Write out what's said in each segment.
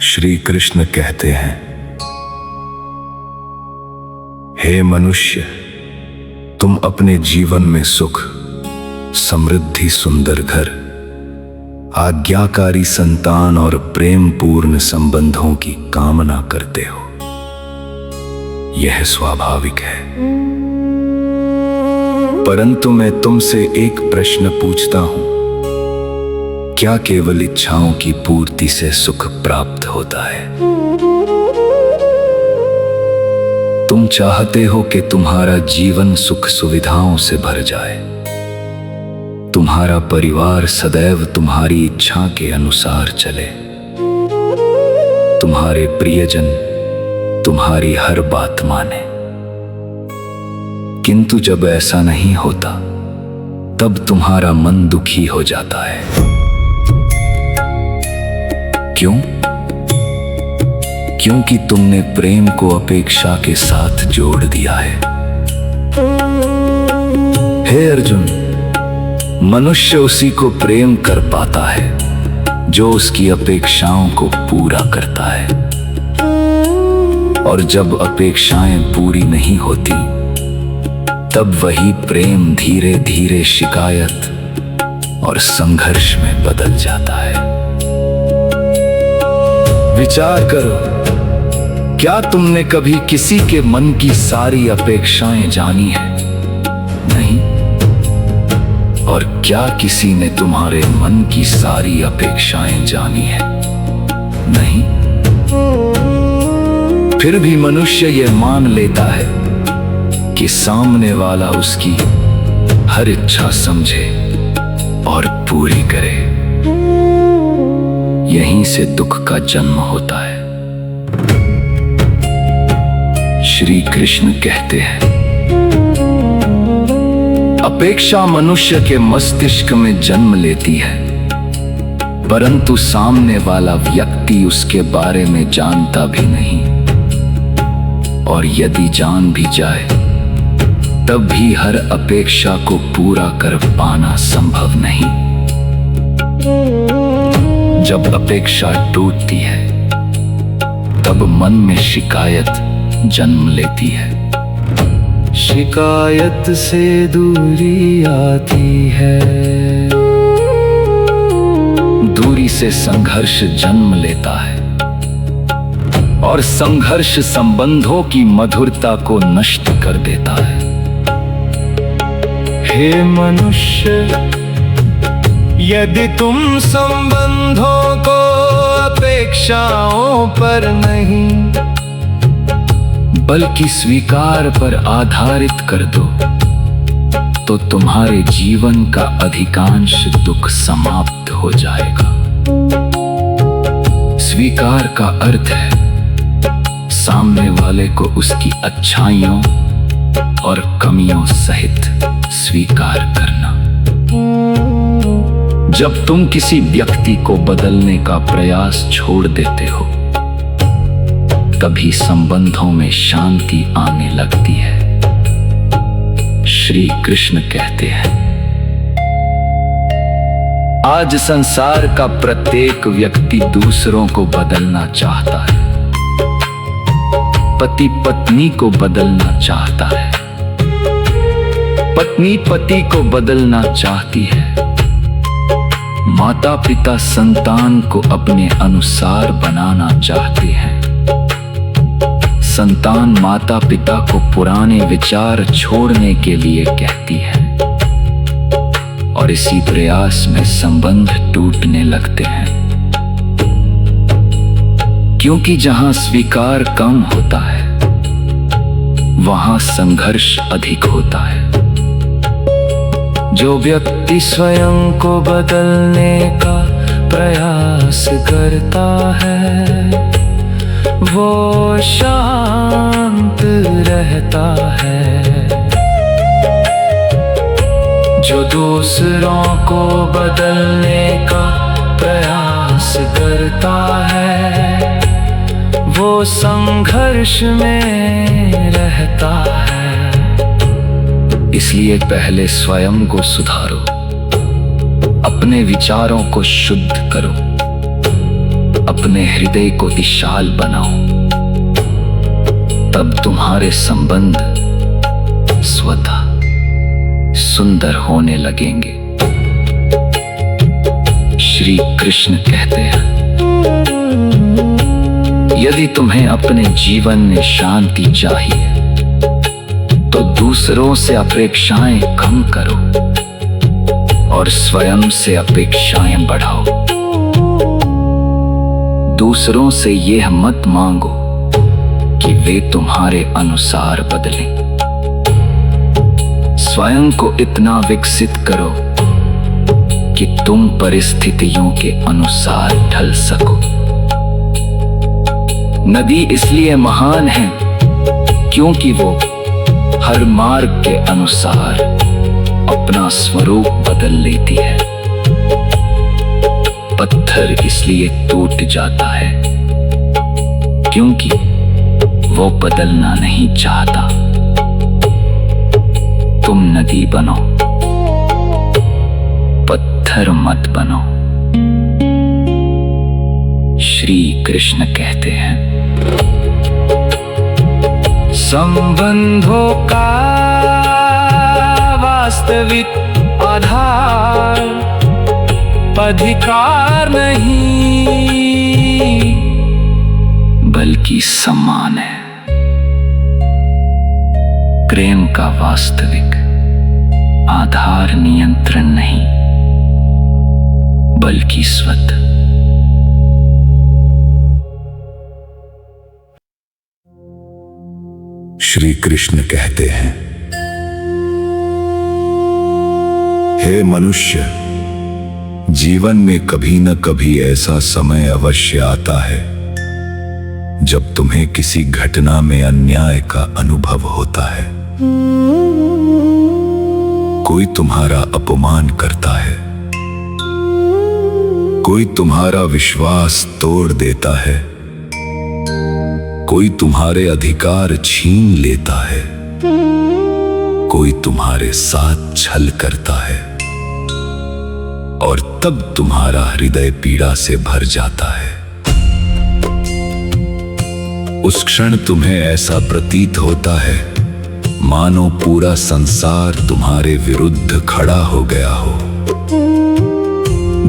श्री कृष्ण कहते हैं, हे मनुष्य, तुम अपने जीवन में सुख, समृद्धि, सुंदर घर, आज्ञाकारी संतान और प्रेम पूर्ण संबंधों की कामना करते हो। यह स्वाभाविक है। परंतु मैं तुमसे एक प्रश्न पूछता हूं, क्या केवल इच्छाओं की पूर्ति से सुख प्राप्त होता है? तुम चाहते हो कि तुम्हारा जीवन सुख सुविधाओं से भर जाए, तुम्हारा परिवार सदैव तुम्हारी इच्छा के अनुसार चले, तुम्हारे प्रियजन तुम्हारी हर बात माने। किंतु जब ऐसा नहीं होता, तब तुम्हारा मन दुखी हो जाता है। क्यों? क्योंकि तुमने प्रेम को अपेक्षा के साथ जोड़ दिया है। हे अर्जुन, मनुष्य उसी को प्रेम कर पाता है जो उसकी अपेक्षाओं को पूरा करता है, और जब अपेक्षाएं पूरी नहीं होती, तब वही प्रेम धीरे धीरे शिकायत और संघर्ष में बदल जाता है। विचार करो, क्या तुमने कभी किसी के मन की सारी अपेक्षाएं जानी है? नहीं। और क्या किसी ने तुम्हारे मन की सारी अपेक्षाएं जानी है? नहीं। फिर भी मनुष्य यह मान लेता है कि सामने वाला उसकी हर इच्छा समझे और पूरी करे। यहीं से दुख का जन्म होता है। श्री कृष्ण कहते हैं, अपेक्षा मनुष्य के मस्तिष्क में जन्म लेती है, परंतु सामने वाला व्यक्ति उसके बारे में जानता भी नहीं, और यदि जान भी जाए, तब भी हर अपेक्षा को पूरा कर पाना संभव नहीं। जब अपेक्षा टूटती है, तब मन में शिकायत जन्म लेती है। शिकायत से दूरी आती है, दूरी से संघर्ष जन्म लेता है, और संघर्ष संबंधों की मधुरता को नष्ट कर देता है। हे मनुष्य, यदि तुम संबंधों को अपेक्षाओं पर नहीं, बल्कि स्वीकार पर आधारित कर दो, तो तुम्हारे जीवन का अधिकांश दुख समाप्त हो जाएगा। स्वीकार का अर्थ है सामने वाले को उसकी अच्छाइयों और कमियों सहित स्वीकार करना। जब तुम किसी व्यक्ति को बदलने का प्रयास छोड़ देते हो, तभी संबंधों में शांति आने लगती है। श्री कृष्ण कहते हैं, आज संसार का प्रत्येक व्यक्ति दूसरों को बदलना चाहता है। पति पत्नी को बदलना चाहता है, पत्नी पति को बदलना चाहती है, माता पिता संतान को अपने अनुसार बनाना चाहते हैं, संतान माता पिता को पुराने विचार छोड़ने के लिए कहती है, और इसी प्रयास में संबंध टूटने लगते हैं। क्योंकि जहां स्वीकार कम होता है, वहां संघर्ष अधिक होता है। जो व्यक्ति स्वयं को बदलने का प्रयास करता है, वो शांत रहता है। जो दूसरों को बदलने का प्रयास करता है, वो संघर्ष में रहता है। इसलिए पहले स्वयं को सुधारो, अपने विचारों को शुद्ध करो, अपने हृदय को विशाल बनाओ, तब तुम्हारे संबंध स्वतः सुंदर होने लगेंगे। श्री कृष्ण कहते हैं, यदि तुम्हें अपने जीवन में शांति चाहिए तो दूसरों से अपेक्षाएं कम करो और स्वयं से अपेक्षाएं बढ़ाओ। दूसरों से यह मत मांगो कि वे तुम्हारे अनुसार बदलें। स्वयं को इतना विकसित करो कि तुम परिस्थितियों के अनुसार ढल सको। नदी इसलिए महान है क्योंकि वो हर मार्ग के अनुसार अपना स्वरूप बदल लेती है। पत्थर इसलिए टूट जाता है क्योंकि वो बदलना नहीं चाहता। तुम नदी बनो, पत्थर मत बनो। श्री कृष्ण कहते हैं, संबंधों का वास्तविक आधार अधिकार नहीं बल्कि सम्मान है। प्रेम का वास्तविक आधार नियंत्रण नहीं बल्कि स्वतः। श्री कृष्ण कहते हैं, हे मनुष्य, जीवन में कभी न कभी ऐसा समय अवश्य आता है जब तुम्हें किसी घटना में अन्याय का अनुभव होता है। कोई तुम्हारा अपमान करता है, कोई तुम्हारा विश्वास तोड़ देता है, कोई तुम्हारे अधिकार छीन लेता है, कोई तुम्हारे साथ छल करता है और तब तुम्हारा हृदय पीड़ा से भर जाता है। उस क्षण तुम्हें ऐसा प्रतीत होता है मानो पूरा संसार तुम्हारे विरुद्ध खड़ा हो गया हो।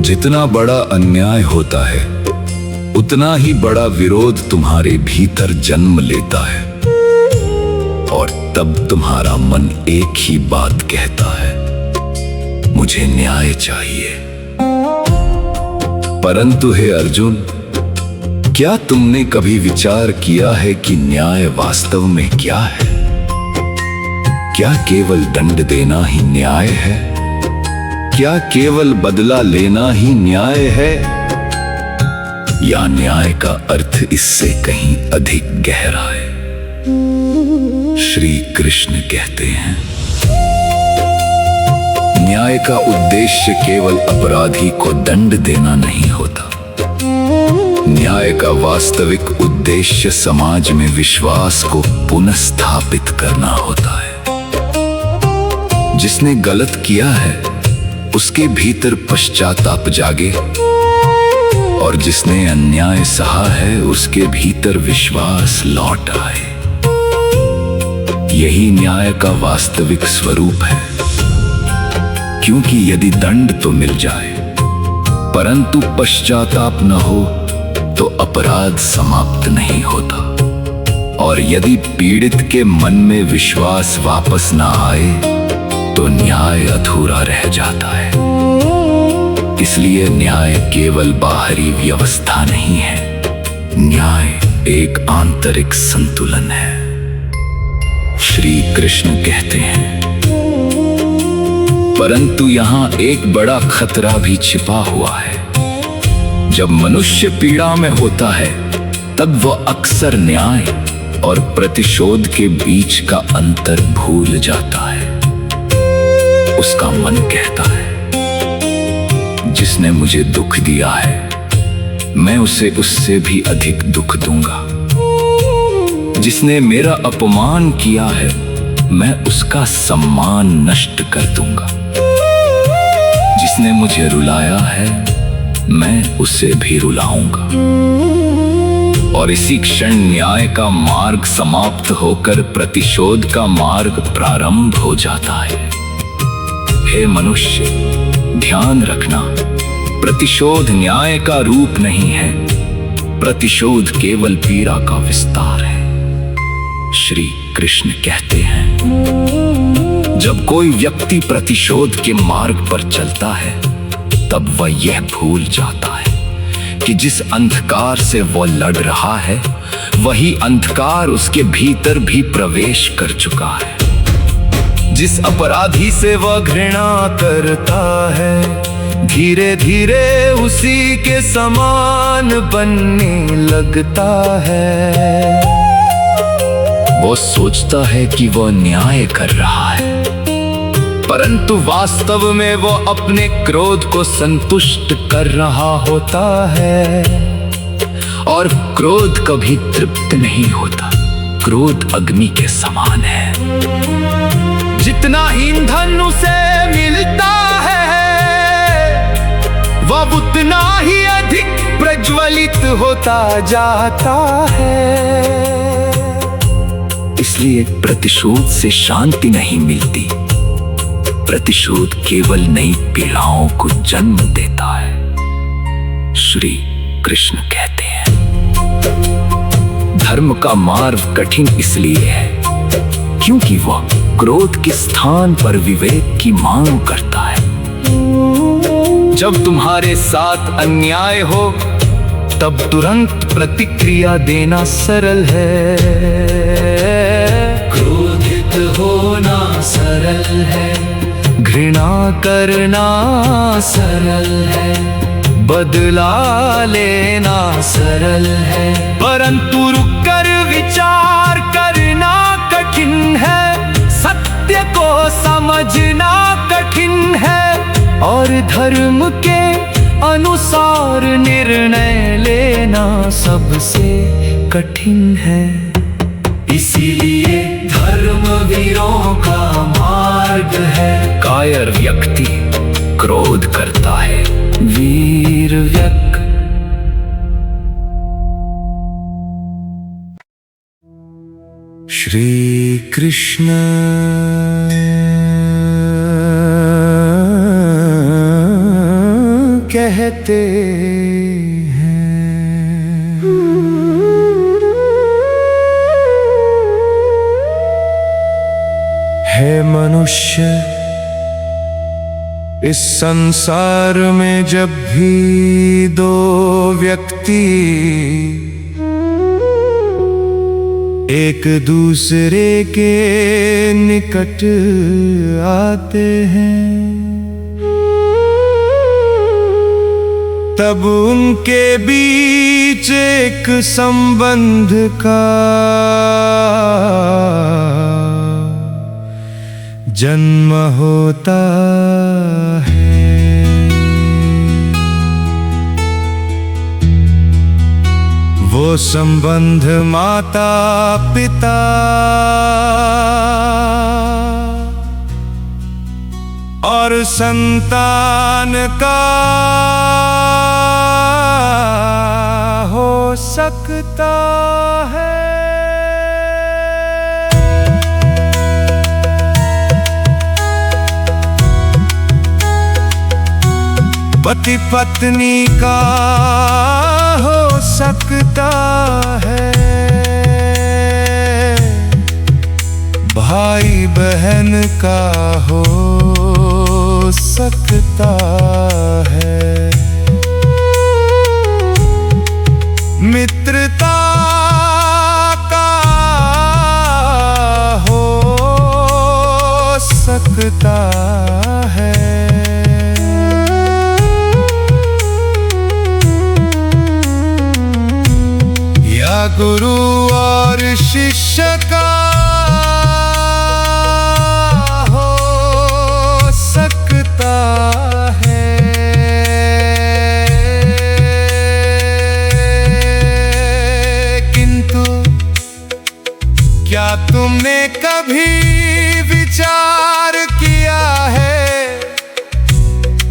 जितना बड़ा अन्याय होता है उतना ही बड़ा विरोध तुम्हारे भीतर जन्म लेता है और तब तुम्हारा मन एक ही बात कहता है, मुझे न्याय चाहिए। परंतु हे अर्जुन, क्या तुमने कभी विचार किया है कि न्याय वास्तव में क्या है? क्या केवल दंड देना ही न्याय है? क्या केवल बदला लेना ही न्याय है? या न्याय का अर्थ इससे कहीं अधिक गहरा है? श्री कृष्ण कहते हैं, न्याय का उद्देश्य केवल अपराधी को दंड देना नहीं होता। न्याय का वास्तविक उद्देश्य समाज में विश्वास को पुनर्स्थापित करना होता है। जिसने गलत किया है उसके भीतर पश्चाताप जागे और जिसने अन्याय सहा है उसके भीतर विश्वास लौट आए। यही न्याय का वास्तविक स्वरूप है, क्योंकि यदि दंड तो मिल जाए परंतु पश्चाताप न हो तो अपराध समाप्त नहीं होता, और यदि पीड़ित के मन में विश्वास वापस ना आए तो न्याय अधूरा रह जाता है। इसलिए न्याय केवल बाहरी व्यवस्था नहीं है, न्याय एक आंतरिक संतुलन है। श्री कृष्ण कहते हैं, परंतु यहाँ एक बड़ा खतरा भी छिपा हुआ है। जब मनुष्य पीड़ा में होता है तब वह अक्सर न्याय और प्रतिशोध के बीच का अंतर भूल जाता है। उसका मन कहता है, जिसने मुझे दुख दिया है मैं उसे उससे भी अधिक दुख दूंगा। जिसने मेरा अपमान किया है मैं उसका सम्मान नष्ट कर दूंगा। जिसने मुझे रुलाया है मैं उसे भी रुलाऊंगा। और इसी क्षण न्याय का मार्ग समाप्त होकर प्रतिशोध का मार्ग प्रारंभ हो जाता है। हे मनुष्य, ध्यान रखना, प्रतिशोध न्याय का रूप नहीं है, प्रतिशोध केवल पीड़ा का विस्तार है। श्री कृष्ण कहते हैं, जब कोई व्यक्ति प्रतिशोध के मार्ग पर चलता है तब वह यह भूल जाता है कि जिस अंधकार से वह लड़ रहा है वही अंधकार उसके भीतर भी प्रवेश कर चुका है। जिस अपराधी से वह घृणा करता है धीरे धीरे उसी के समान बनने लगता है। वो सोचता है कि वह न्याय कर रहा है, परंतु वास्तव में वो अपने क्रोध को संतुष्ट कर रहा होता है। और क्रोध कभी तृप्त नहीं होता, क्रोध अग्नि के समान है। जितना ईंधन उसे मिलता है वह उतना ही अधिक प्रज्वलित होता जाता है। इसलिए प्रतिशोध से शांति नहीं मिलती, प्रतिशोध केवल नई पीड़ाओं को जन्म देता है। श्री कृष्ण कहते हैं, धर्म का मार्ग कठिन इसलिए है क्योंकि वह क्रोध के स्थान पर विवेक की मांग करता है। जब तुम्हारे साथ अन्याय हो तब तुरंत प्रतिक्रिया देना सरल है, क्रोधित होना सरल है, घृणा करना सरल है, बदला लेना सरल है, परंतु रुककर विचार करना कठिन है, सत्य को समझना कठिन है और धर्म के अनुसार निर्णय लेना सबसे कठिन है। इसीलिए धर्मवीरों का मार्ग है, कायर व्यक्ति क्रोध करता है, वीर व्यक्ति श्री कृष्ण कहते है मनुष्य, इस संसार में जब भी दो व्यक्ति एक दूसरे के निकट आते हैं तब उनके बीच एक संबंध का जन्म होता है। वो संबंध माता पिता और संतान का हो सकता है। पति पत्नी का हो सकता है, भाई बहन का हो सकता है, मित्रता का हो सकता है, या गुरु और शिष्य का हो सकता है, किंतु क्या तुमने कभी विचार किया है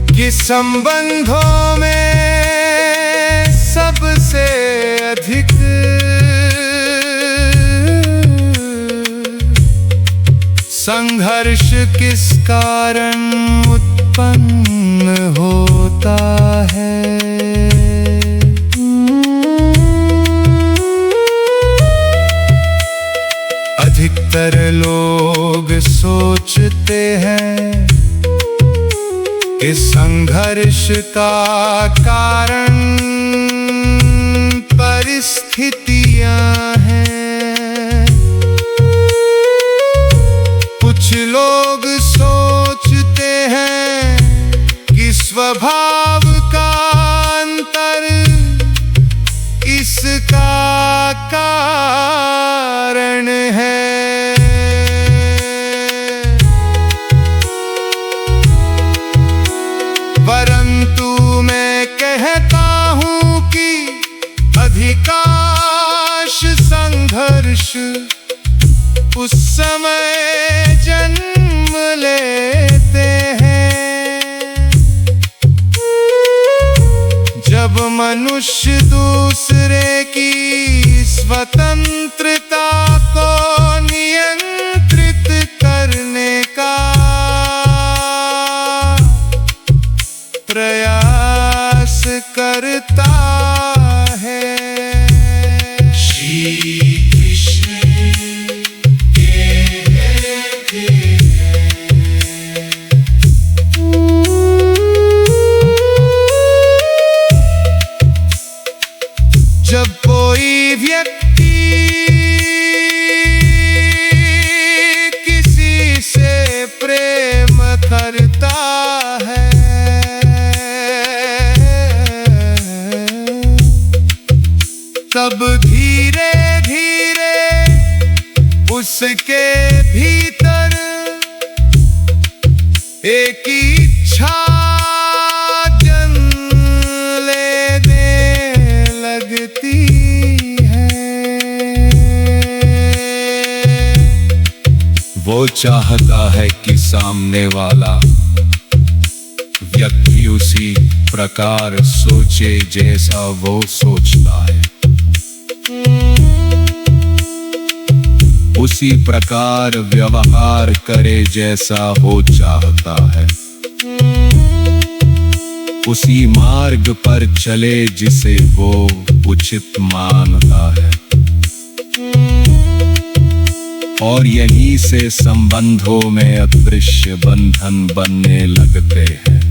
कि संबंधों में संघर्ष किस कारण उत्पन्न होता है? अधिकतर लोग सोचते हैं कि संघर्ष का कारण परिस्थितियां हैं। कुछ लोग सोचते हैं कि स्वभाव का अंतर इसका कारण है। परंतु मैं कहता हूं कि अधिकांश संघर्ष उस समय जन्म लेते हैं जब मनुष्य दूसरे की स्वतंत्रता को नियंत्रित करने का प्रयास करता है। श्री कृष्ण जब कोई व्यक्ति किसी से प्रेम करता है तब धीरे धीरे उसके भीतर एक इच्छा जन्म लेने लगती है। वो चाहता है कि सामने वाला व्यक्ति उसी प्रकार सोचे जैसा वो सोचता है, उसी प्रकार व्यवहार करे जैसा वो चाहता है, उसी मार्ग पर चले जिसे वो उचित मानता है। और यहीं से संबंधों में अदृश्य बंधन बनने लगते हैं।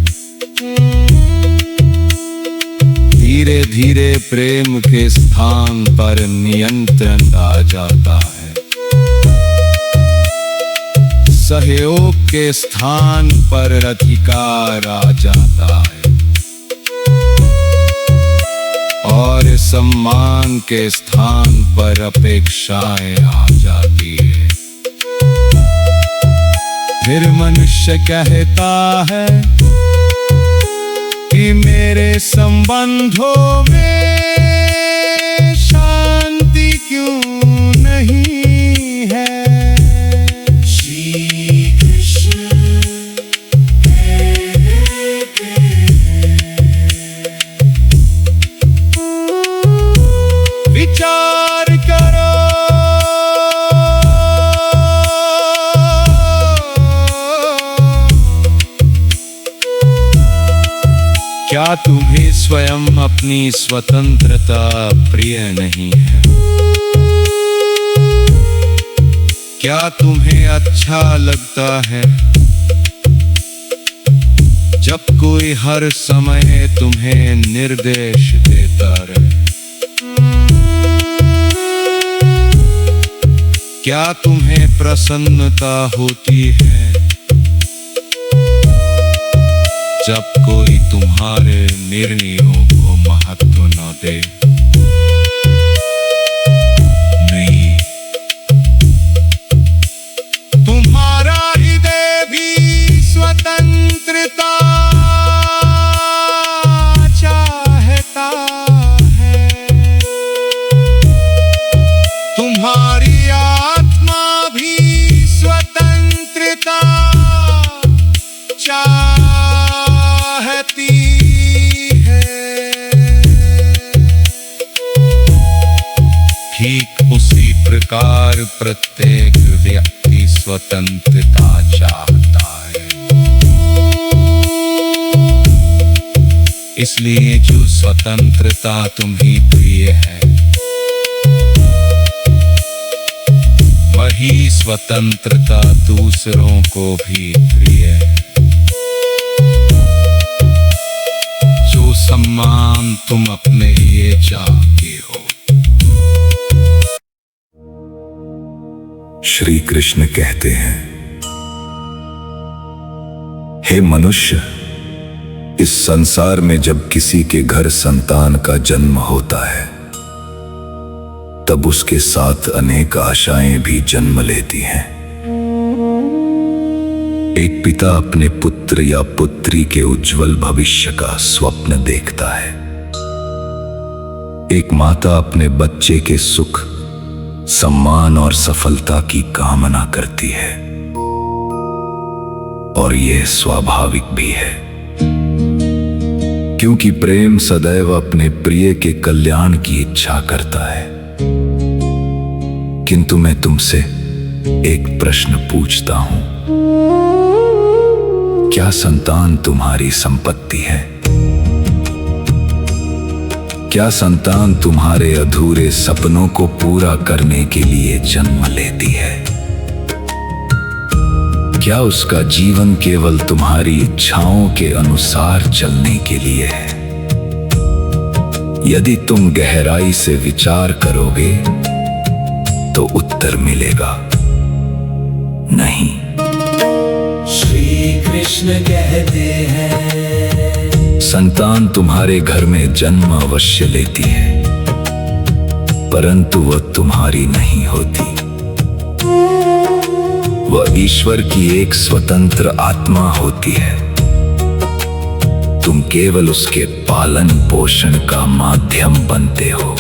धीरे धीरे प्रेम के स्थान पर नियंत्रण आ जाता है, सहयोग के स्थान पर अधिकार आ जाता है और सम्मान के स्थान पर अपेक्षाएं आ जाती है। फिर मनुष्य कहता है कि मेरे संबंधों में शांति क्यों नहीं है? विचार करो, क्या तुम्हें स्वयं अपनी स्वतंत्रता प्रिय नहीं है? क्या तुम्हें अच्छा लगता है जब कोई हर समय तुम्हें निर्देश देता रहे? क्या तुम्हें प्रसन्नता होती है जब कोई तुम्हारे निर्णयों को महत्व न दे? नहीं। तुम्हारा हृदय भी स्वतंत्रता चाहता है, तुम्हारी आत्मा भी स्वतंत्रता चाहती है। ठीक उसी प्रकार प्रत्येक व्यक्ति स्वतंत्रता चाहता है। इसलिए जो स्वतंत्रता तुम्हें प्रिय है, वही स्वतंत्रता दूसरों को भी प्रिय है। जो सम्मान तुम अपने लिए चाहते हो। श्री कृष्ण कहते हैं, हे मनुष्य, इस संसार में जब किसी के घर संतान का जन्म होता है, तब उसके साथ अनेक आशाएं भी जन्म लेती हैं। एक पिता अपने पुत्र या पुत्री के उज्जवल भविष्य का स्वप्न देखता है। एक माता अपने बच्चे के सुख, सम्मान और सफलता की कामना करती है, और यह स्वाभाविक भी है, क्योंकि प्रेम सदैव अपने प्रिय के कल्याण की इच्छा करता है। किंतु मैं तुमसे एक प्रश्न पूछता हूं, क्या संतान तुम्हारी संपत्ति है? क्या संतान तुम्हारे अधूरे सपनों को पूरा करने के लिए जन्म लेती है? क्या उसका जीवन केवल तुम्हारी इच्छाओं के अनुसार चलने के लिए है? यदि तुम गहराई से विचार करोगे तो उत्तर मिलेगा नहीं। श्री कृष्ण कहते हैं, संतान तुम्हारे घर में जन्म अवश्य लेती है, परंतु वह तुम्हारी नहीं होती। वह ईश्वर की एक स्वतंत्र आत्मा होती है। तुम केवल उसके पालन पोषण का माध्यम बनते हो।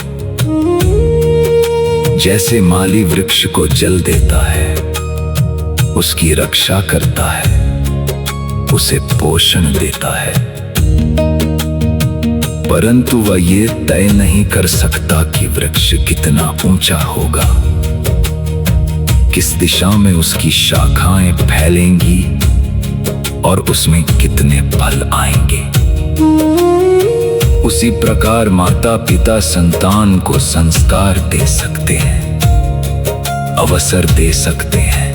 जैसे माली वृक्ष को जल देता है, उसकी रक्षा करता है, उसे पोषण देता है, परंतु वह ये तय नहीं कर सकता कि वृक्ष कितना ऊंचा होगा, किस दिशा में उसकी शाखाएं फैलेंगी और उसमें कितने फल आएंगे। उसी प्रकार माता पिता संतान को संस्कार दे सकते हैं, अवसर दे सकते हैं,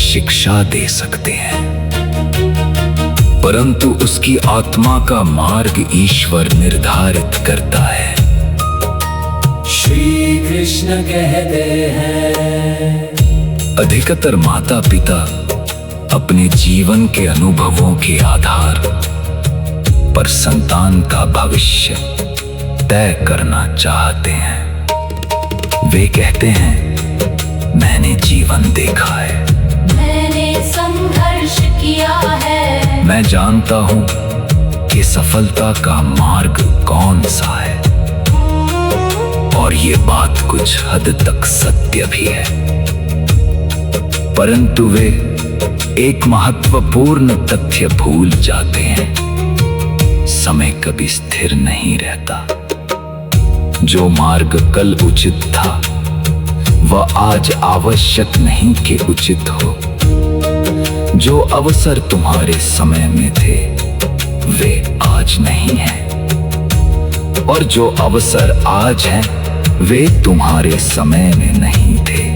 शिक्षा दे सकते हैं, परंतु उसकी आत्मा का मार्ग ईश्वर निर्धारित करता है। श्री कृष्ण कहते हैं, अधिकतर माता पिता अपने जीवन के अनुभवों के आधार पर संतान का भविष्य तय करना चाहते हैं। वे कहते हैं, मैंने जीवन देखा है, मैंने संघर्ष किया है, मैं जानता हूं कि सफलता का मार्ग कौन सा है, और ये बात कुछ हद तक सत्य भी है। परंतु वे एक महत्वपूर्ण तथ्य भूल जाते हैं, समय कभी स्थिर नहीं रहता। जो मार्ग कल उचित था, वह आज आवश्यक नहीं कि उचित हो। जो अवसर तुम्हारे समय में थे, वे आज नहीं हैं, और जो अवसर आज हैं, वे तुम्हारे समय में नहीं थे।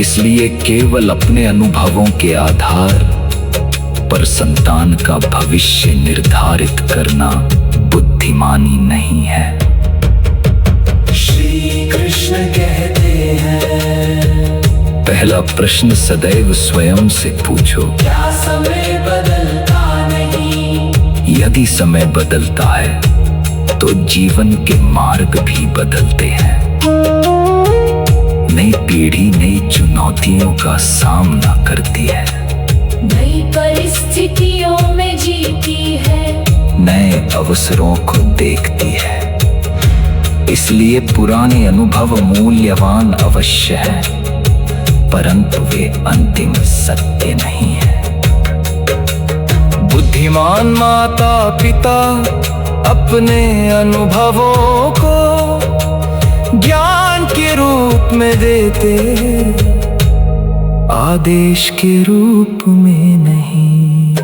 इसलिए केवल अपने अनुभवों के आधार पर संतान का भविष्य निर्धारित करना बुद्धिमानी नहीं है। श्री कृष्ण कहते हैं, पहला प्रश्न सदैव स्वयं से पूछो, क्या समय बदलता नहीं? यदि समय बदलता है तो जीवन के मार्ग भी बदलते हैं। नई पीढ़ी नई चुनौतियों का सामना करती है, नई परिस्थितियों में जीती है, नए अवसरों को देखती है। इसलिए पुराने अनुभव मूल्यवान अवश्य हैं, परंतु वे अंतिम सत्य नहीं है। बुद्धिमान माता पिता अपने अनुभवों को ज्ञान के रूप में देते, आदेश के रूप में नहीं।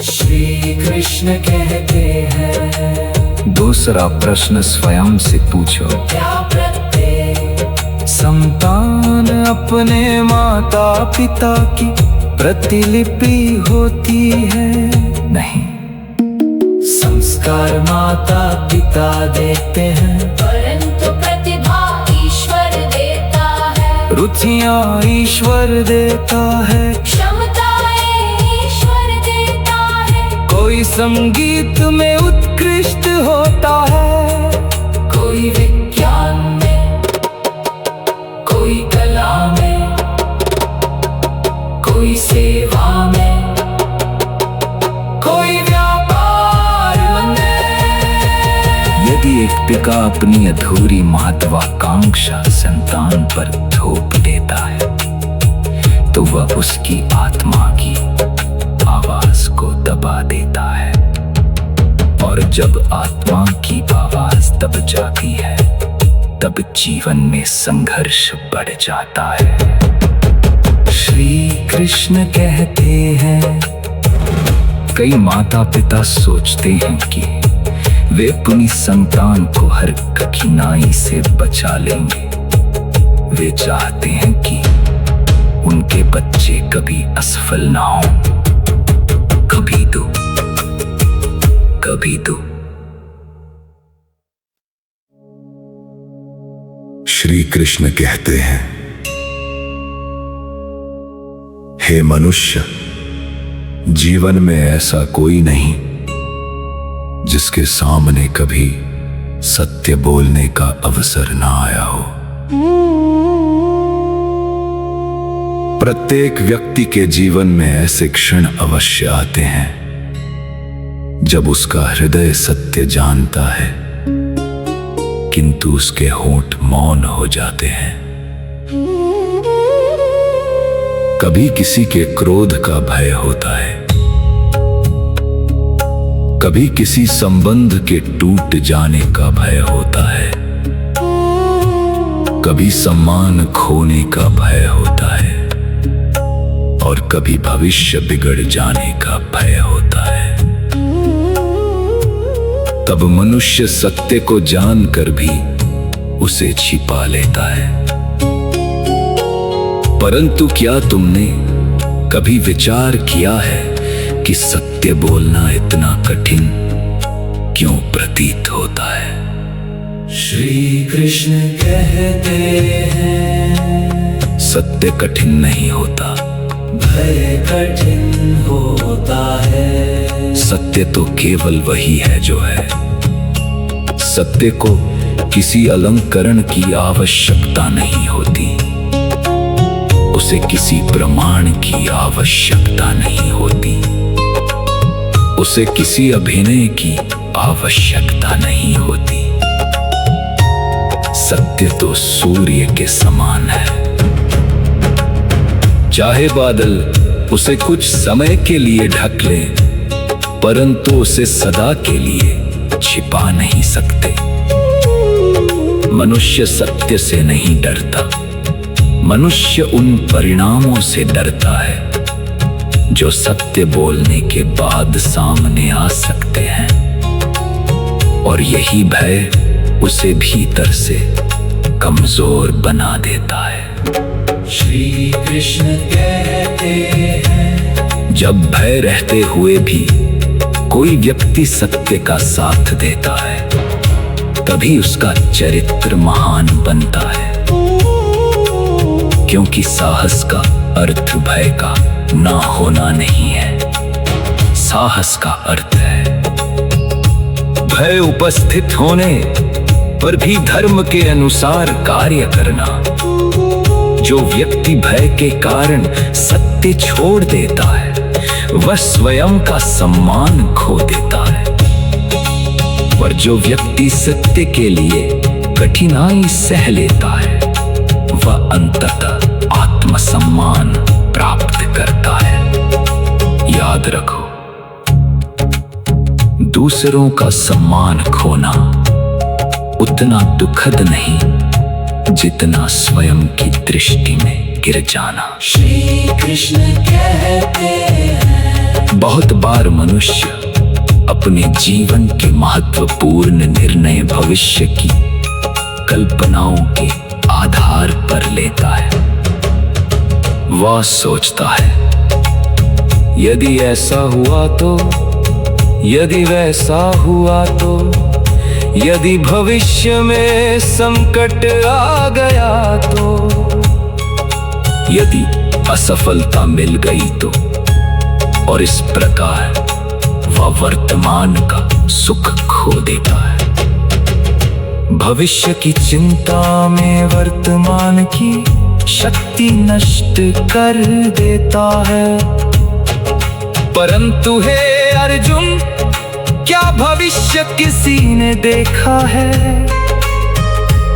श्री कृष्ण कहते हैं, दूसरा प्रश्न स्वयं से पूछो, क्या प्रत्येक संतान अपने माता पिता की प्रतिलिपि होती है? नहीं। संस्कार माता पिता देते हैं, परंतु प्रतिभा ईश्वर देता है। रुचियां ईश्वर देता है, क्षमताएं ईश्वर देता है। कोई संगीत में उत्कृष्ट होता है, कोई विज्ञान में, कोई कला में, कोई सेवा में, कोई व्यापार में। यदि एक पिता अपनी अधूरी महत्वाकांक्षा संतान पर थोप देता है तो वह उसकी आत्मा की आवाज को दबा देता है, और जब आत्मा की आवाज दब जाती है तब जीवन में संघर्ष बढ़ जाता है। श्री कृष्ण कहते हैं, कई माता पिता सोचते हैं कि वे अपनी संतान को हर कठिनाई से बचा लेंगे। वे चाहते हैं कि उनके बच्चे कभी असफल ना हो, कभी तो कभी तो। श्री कृष्ण कहते हैं, हे मनुष्य, जीवन में ऐसा कोई नहीं जिसके सामने कभी सत्य बोलने का अवसर ना आया हो। प्रत्येक व्यक्ति के जीवन में ऐसे क्षण अवश्य आते हैं जब उसका हृदय सत्य जानता है, किंतु उसके होंठ मौन हो जाते हैं। कभी किसी के क्रोध का भय होता है, कभी किसी संबंध के टूट जाने का भय होता है, कभी सम्मान खोने का भय होता है, और कभी भविष्य बिगड़ जाने का भय होता है। तब मनुष्य सत्य को जानकर भी उसे छिपा लेता है। परंतु क्या तुमने कभी विचार किया है कि सत्य बोलना इतना कठिन क्यों प्रतीत होता है? श्री कृष्ण कहते हैं, सत्य कठिन नहीं होता, भय कठिन होता है। सत्य तो केवल वही है जो है। सत्य को किसी अलंकरण की आवश्यकता नहीं होती, उसे किसी प्रमाण की आवश्यकता नहीं होती, उसे किसी अभिनय की आवश्यकता नहीं होती। सत्य तो सूर्य के समान है। चाहे बादल उसे कुछ समय के लिए ढक ले, परंतु उसे सदा के लिए छिपा नहीं सकते। मनुष्य सत्य से नहीं डरता, मनुष्य उन परिणामों से डरता है जो सत्य बोलने के बाद सामने आ सकते हैं, और यही भय उसे भीतर से कमजोर बना देता है। श्री कृष्ण कहते हैं, जब भय रहते हुए भी कोई व्यक्ति सत्य का साथ देता है, तभी उसका चरित्र महान बनता है, क्योंकि साहस का अर्थ भय का ना होना नहीं है। साहस का अर्थ है भय उपस्थित होने पर भी धर्म के अनुसार कार्य करना। जो व्यक्ति भय के कारण सत्य छोड़ देता है, वह स्वयं का सम्मान खो देता है, पर जो व्यक्ति सत्य के लिए कठिनाई सह लेता है, वह अंततः आत्मसम्मान प्राप्त करता है। याद रखो, दूसरों का सम्मान खोना उतना दुखद नहीं जितना स्वयं की दृष्टि में गिर जाना। श्री कृष्ण कहते हैं, बहुत बार मनुष्य अपने जीवन के महत्वपूर्ण निर्णय भविष्य की कल्पनाओं के आधार पर लेता है। वह सोचता है, यदि ऐसा हुआ तो, यदि वैसा हुआ तो, यदि भविष्य में संकट आ गया तो, यदि असफलता मिल गई तो, और इस प्रकार वह वर्तमान का सुख खो देता है। भविष्य की चिंता में वर्तमान की शक्ति नष्ट कर देता है। परंतु हे अर्जुन, क्या भविष्य किसी ने देखा है?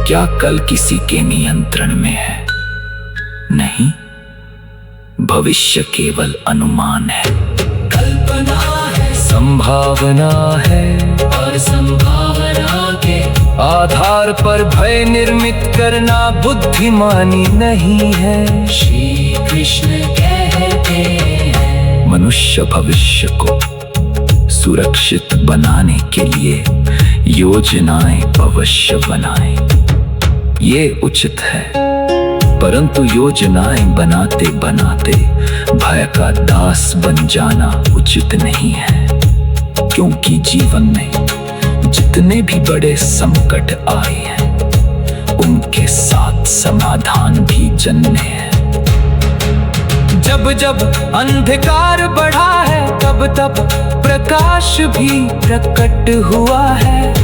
क्या कल किसी के नियंत्रण में है? नहीं, भविष्य केवल अनुमान है, कल्पना है, संभावना है, और संभावना के आधार पर भय निर्मित करना बुद्धिमानी नहीं है। श्री कृष्ण कहते हैं, मनुष्य भविष्य को सुरक्षित बनाने के लिए योजनाएं अवश्य बनाए, ये उचित है। परंतु योजनाएं बनाते बनाते भय का दास बन जाना उचित नहीं है, क्योंकि जीवन में जितने भी बड़े संकट आए हैं उनके साथ समाधान भी जन्मे हैं। जब जब अंधकार बढ़ा है तब तब प्रकाश भी प्रकट हुआ है।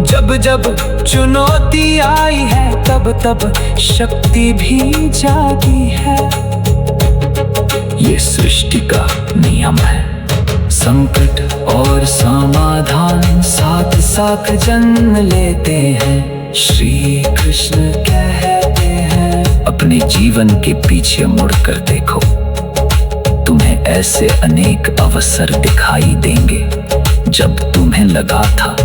जब जब चुनौती आई है तब तब शक्ति भी जागी है। ये सृष्टि का नियम है, संकट और समाधान साथ साथ जन्म लेते हैं। श्री कृष्ण कहते हैं, अपने जीवन के पीछे मुड़कर देखो, तुम्हें ऐसे अनेक अवसर दिखाई देंगे जब तुम्हें लगा था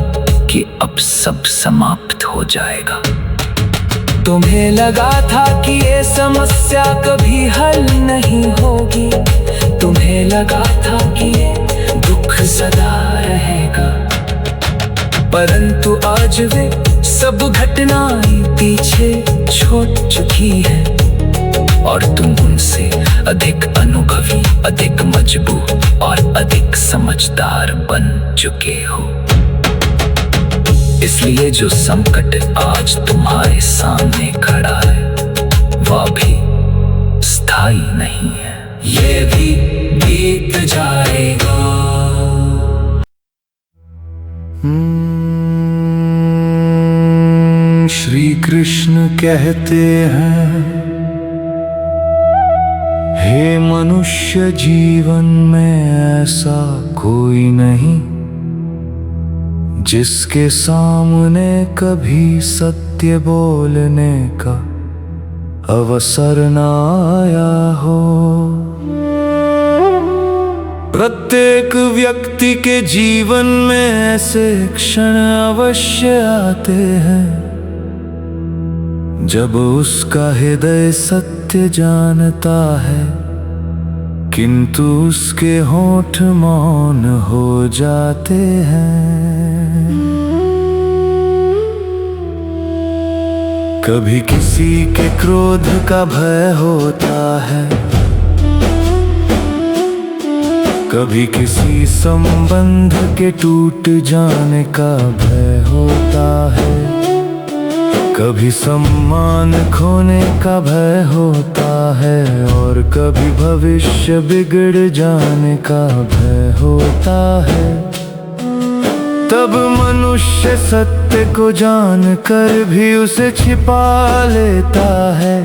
कि अब सब समाप्त हो जाएगा। तुम्हें लगा था कि ये समस्या कभी हल नहीं होगी, तुम्हें लगा था कि ये दुख सदा रहेगा। परंतु आज वे सब घटनाएं पीछे छोड़ चुकी है और तुम उनसे अधिक अनुभवी, अधिक मजबूत और अधिक समझदार बन चुके हो। इसलिए जो संकट आज तुम्हारे सामने खड़ा है वह भी स्थायी नहीं है, ये भी बीत जाएगा। श्री कृष्ण कहते हैं, हे मनुष्य, जीवन में ऐसा कोई नहीं जिसके सामने कभी सत्य बोलने का अवसर न आया हो। प्रत्येक व्यक्ति के जीवन में ऐसे क्षण अवश्य आते हैं जब उसका हृदय सत्य जानता है, किंतु उसके होंठ मौन हो जाते हैं। कभी किसी के क्रोध का भय होता है, कभी किसी संबंध के टूट जाने का भय होता है, कभी सम्मान खोने का भय होता है और कभी भविष्य बिगड़ जाने का भय होता है। तब मनुष्य सत्य को जानकर भी उसे छिपा लेता है।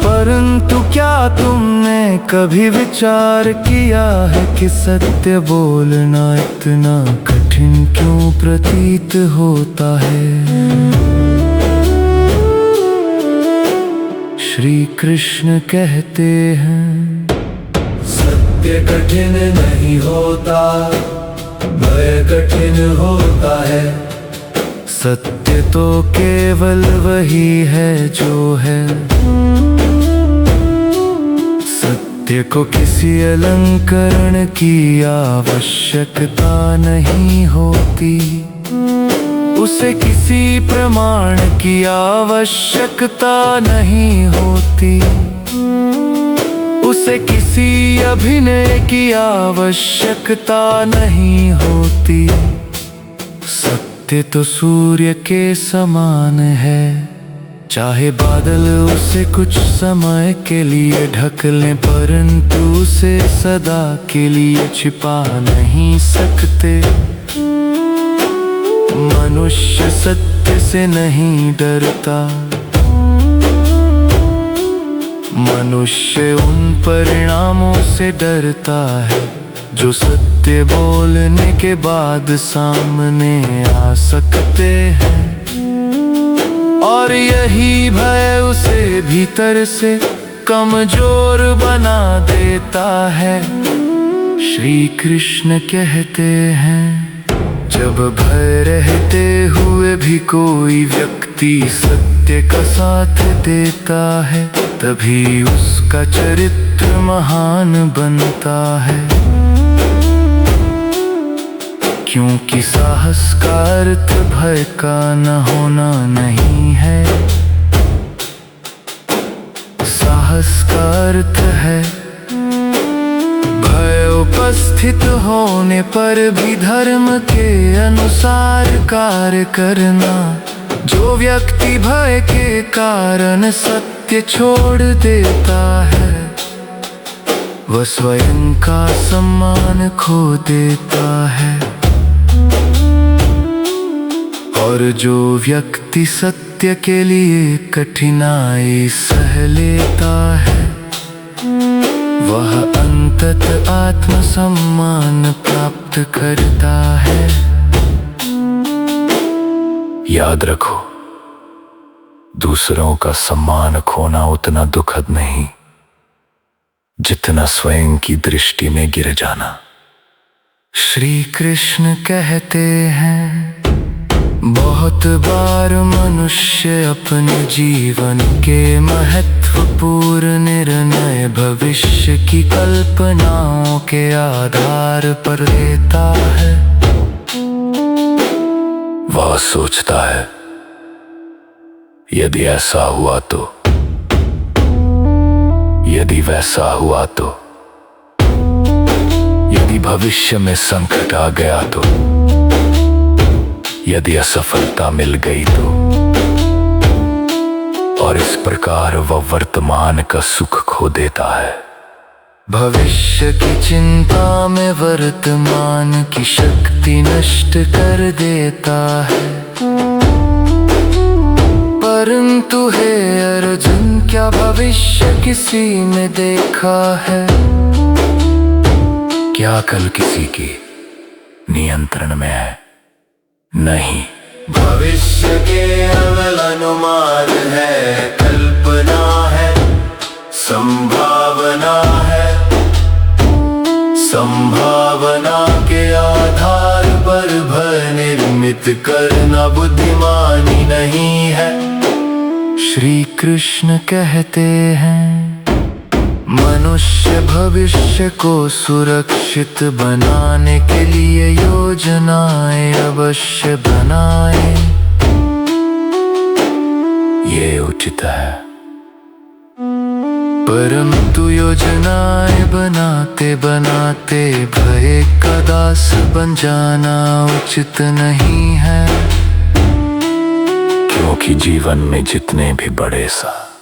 परंतु क्या तुमने कभी विचार किया है कि सत्य बोलना इतना कठिन क्यों प्रतीत होता है? श्री कृष्ण कहते हैं, सत्य कठिन नहीं होता, भय कठिन होता है। सत्य तो केवल वही है जो है। सत्य को किसी अलंकरण की आवश्यकता नहीं होती, उसे किसी प्रमाण की आवश्यकता नहीं होती, उसे किसी अभिनय की आवश्यकता नहीं होती। सत्य तो सूर्य के समान है, चाहे बादल उसे कुछ समय के लिए ढक लें, परंतु उसे सदा के लिए छिपा नहीं सकते। मनुष्य सत्य से नहीं डरता, मनुष्य उन परिणामों से डरता है जो सत्य बोलने के बाद सामने आ सकते हैं, और यही भय उसे भीतर से कमजोर बना देता है। श्री कृष्ण कहते हैं, जब भय रहते हुए भी कोई व्यक्ति सत्य का साथ देता है, तभी उसका चरित्र महान बनता है। क्योंकि साहस का अर्थ भय का न होना नहीं है, साहस का अर्थ है भय उपस्थित होने पर भी धर्म के अनुसार कार्य करना। जो व्यक्ति भय के कारण सत्य छोड़ देता है, वह स्वयं का सम्मान खो देता है, और जो व्यक्ति सत्य के लिए कठिनाई सह लेता है, वह अंततः आत्मसम्मान प्राप्त करता है। याद रखो, दूसरों का सम्मान खोना उतना दुखद नहीं जितना स्वयं की दृष्टि में गिर जाना। श्री कृष्ण कहते हैं, बहुत बार मनुष्य अपने जीवन के महत्वपूर्ण निर्णय भविष्य की कल्पनाओं के आधार पर लेता है। वह सोचता है, यदि ऐसा हुआ तो, यदि वैसा हुआ तो, यदि भविष्य में संकट आ गया तो, यदि असफलता मिल गई तो, और इस प्रकार वह वर्तमान का सुख खो देता है। भविष्य की चिंता में वर्तमान की शक्ति नष्ट कर देता है। परंतु हे अर्जुन, क्या भविष्य किसी ने देखा है? क्या कल किसी की नियंत्रण में है? नहीं। भविष्य के अवल अनुमान है, कल्पना है, संभावना है। संभावना के आधार पर भय निर्मित करना बुद्धिमानी नहीं है। श्री कृष्ण कहते हैं, मनुष्य भविष्य को सुरक्षित बनाने के लिए योजनाएं अवश्य बनाए। ये उचित है। परंतु योजनाएं बनाते बनाते भय का दास बन जाना उचित नहीं है। क्योंकि जीवन में जितने भी बड़े सा